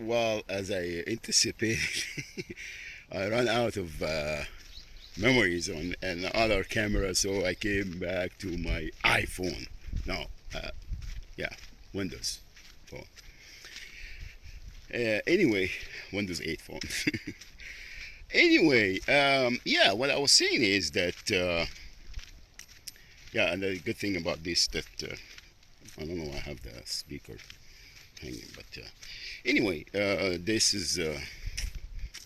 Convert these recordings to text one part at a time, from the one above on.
Well, as I anticipated, I ran out of memories on another camera, so I came back to my iPhone. No, uh, yeah, Windows phone. Anyway, Windows 8 phone. Anyway, yeah, what I was saying is that, yeah, and the good thing about this that I don't know, I have the speaker hanging, but anyway, this is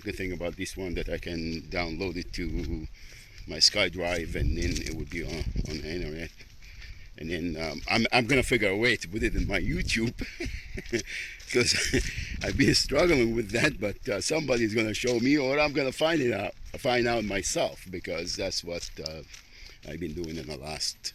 good thing about this one that I can download it to my SkyDrive, and then it would be on the internet. And then I'm gonna figure a way to put it in my YouTube because I've been struggling with that. But somebody's gonna show me, or I'm gonna find out myself, because that's what I've been doing in the last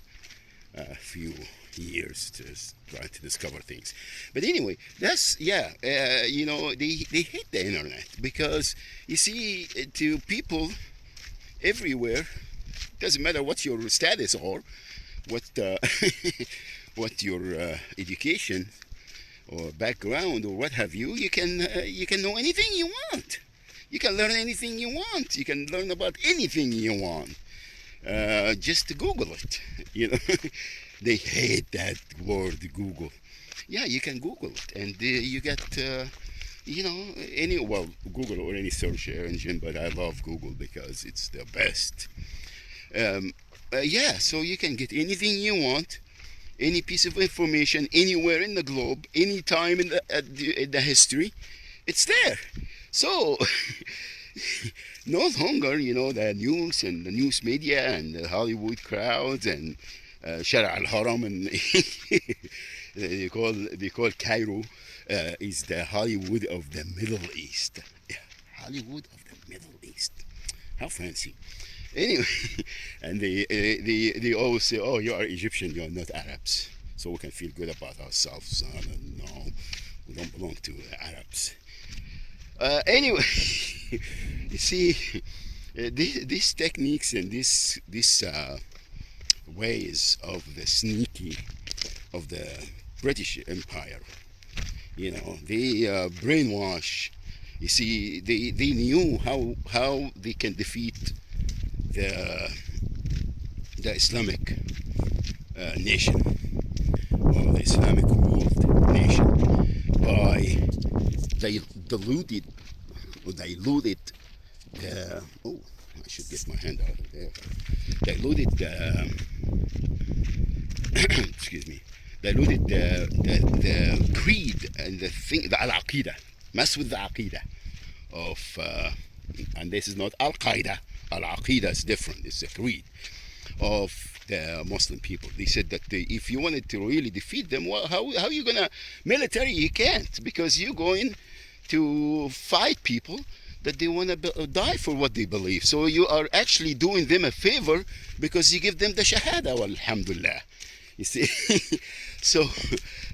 few years to try to discover things. But anyway, that's yeah. They hate the internet because you see, to people everywhere, doesn't matter what your status or what what your education or background or what have you. You can know anything you want. You can learn anything you want. You can learn about anything you want. Just Google it. You know, they hate that word Google. Yeah, you can Google it, and you get any, well, Google or any search engine, but I love Google because it's the best. Yeah, so you can get anything you want, any piece of information, anywhere in the globe, any time in the history, it's there. So no longer, the news and the news media and the Hollywood crowds and Shara al Haram, and they call Cairo is the Hollywood of the Middle East. Yeah, Hollywood of the Middle East. How fancy. Anyway, and they always say, "Oh, you are Egyptian, you are not Arabs," so we can feel good about ourselves. No, we don't belong to the Arabs. Anyway, you see, these techniques and this ways of the sneaky of the British Empire, they brainwash. You see, they knew how they can defeat the the Islamic nation, or the Islamic world nation, by they diluted oh, I should get my hand out of there. Diluted excuse me, diluted the creed and the thing, the al-aqidah, mess with the aqidah of, and this is not al-Qaeda. Al-Aqidah is different. It's a creed of the Muslim people. They said that if you wanted to really defeat them, well, how are you gonna military? You can't, because you're going to fight people that they want to die for what they believe. So you are actually doing them a favor because you give them the shahada. Well, alhamdulillah. You see, so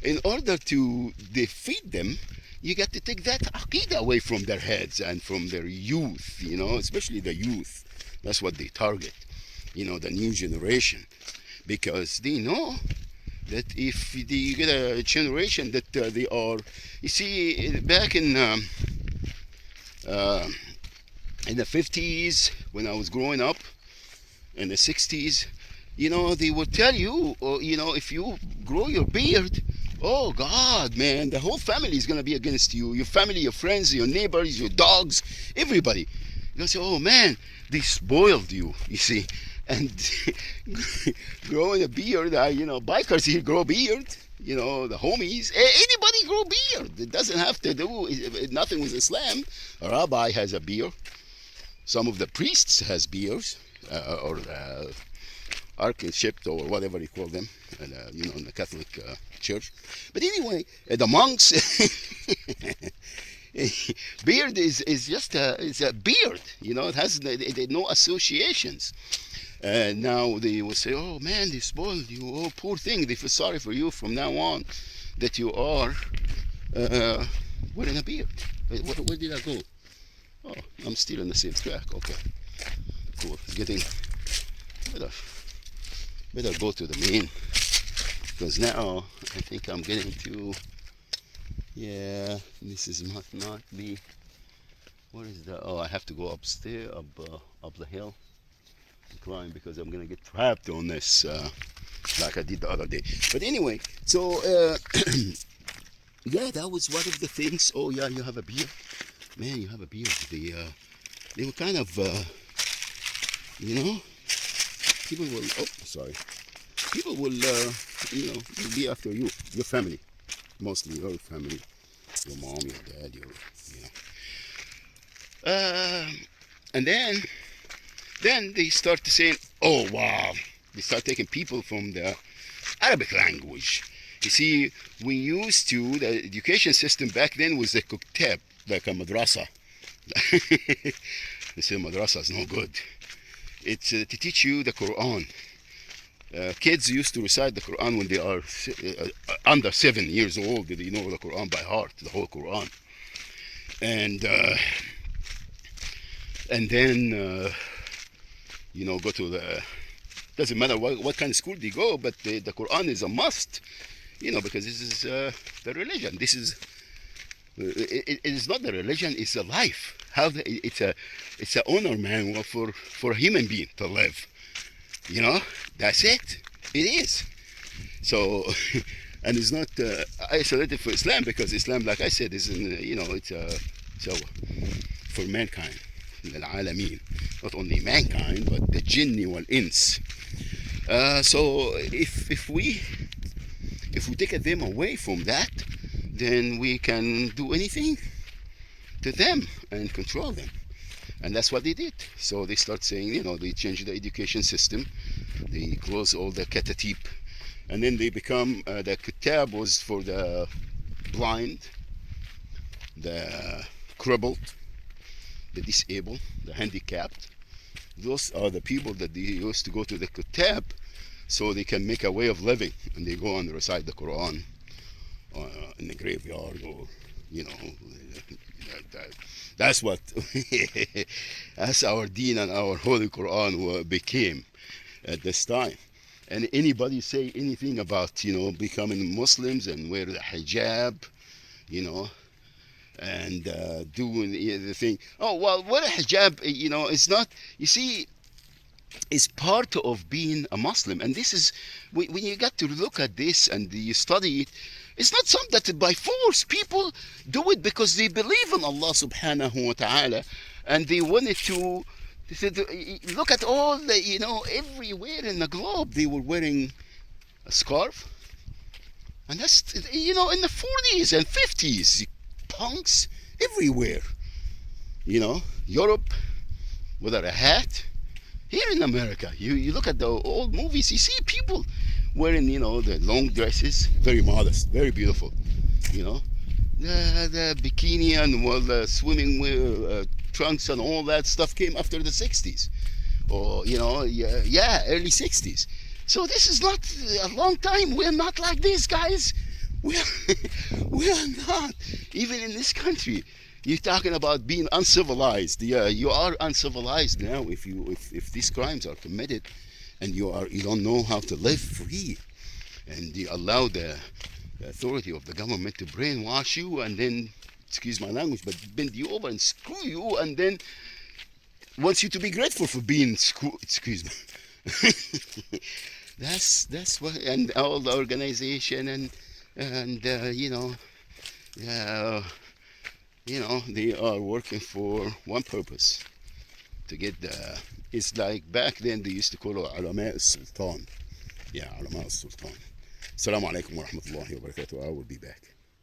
in order to defeat them, you got to take that aqidah away from their heads and from their youth, especially the youth. That's what they target, the new generation, because they know that if they get a generation that they are, you see, back in the 50s, when I was growing up, in the 60s, they would tell you, if you grow your beard, oh God, man, the whole family is going to be against you. Your family, your friends, your neighbors, your dogs, everybody. You're going to say, oh man, they spoiled you, you see. And growing a beard, bikers here grow beard. The homies, anybody grow beard. It doesn't have to do nothing with Islam. A rabbi has a beard. Some of the priests has beards, or archbishop, or whatever you call them, in the Catholic Church. But anyway, the monks, beard is just a beard. It has no associations. Now they will say, "Oh man, they spoiled you. Oh, poor thing. They feel sorry for you from now on, that you are wearing a beard." Where did I go? Oh, I'm still on the same track. Okay, cool. It's getting better go to the main, because now I think I'm getting to Yeah, this is must not be. What is that? Oh, I have to go upstairs, up the hill, and climb because I'm gonna get trapped on this, like I did the other day. But anyway, so yeah, that was one of the things. Oh yeah, you have a beer, man. You have a beer. They were kind of, you know, people will. Oh, sorry. People will, will be after you, your family, mostly your family, your mom, your dad, you know. Uh, and then they start to saying, oh wow, they start taking people from the Arabic language. You see, we used to, the education system back then was a kuktab, like a madrasa. They say madrasa is no good. It's to teach you the Quran. Kids used to recite the Quran when they are under 7 years old. They know the Quran by heart, the whole Quran. And then go to the, doesn't matter what kind of school they go, but the Quran is a must, because this is the religion. This is it is not the religion, it's the life. It's a honor manual for a human being to live. That's it. It is. So, and it's not isolated for Islam, because Islam, like I said, is it's for mankind, العالمين, not only mankind but the jinni wal ins. So if we take them away from that, then we can do anything to them and control them. And that's what they did. So they start saying, they change the education system, they close all the katatib, and then they become, the kitab was for the blind, the crippled, the disabled, the handicapped. Those are the people that they used to go to the kitab so they can make a way of living, and they go and recite the Quran in the graveyard, or that's what that's our deen and our holy Quran became at this time. And anybody say anything about becoming Muslims and wear the hijab, and doing the thing. Oh well, what a hijab, it's not. You see, it's part of being a Muslim, and this is when you got to look at this and you study it. It's not something that by force. People do it because they believe in Allah subhanahu wa ta'ala, and they wanted to look at all the, everywhere in the globe they were wearing a scarf. And that's, in the 40s and 50s, punks everywhere. Europe, without a hat. Here in America, you look at the old movies, you see people wearing, the long dresses, very modest, very beautiful. The bikini and the swimming trunks and all that stuff came after the 60s. Or, early 60s. So this is not a long time. We're not like these guys. We are not. Even in this country, you're talking about being uncivilized. Yeah, you are uncivilized now if these crimes are committed, and you don't know how to live free, and you allow the authority of the government to brainwash you, and then, excuse my language, but bend you over and screw you, and then wants you to be grateful for being screwed. Excuse me. That's what, and all the organization and they are working for one purpose, to get the. It's like back then they used to call it علماء السلطان. Yeah, علماء السلطان. Assalamu alaikum wa rahmatullahi wa barakatuh. I will be back.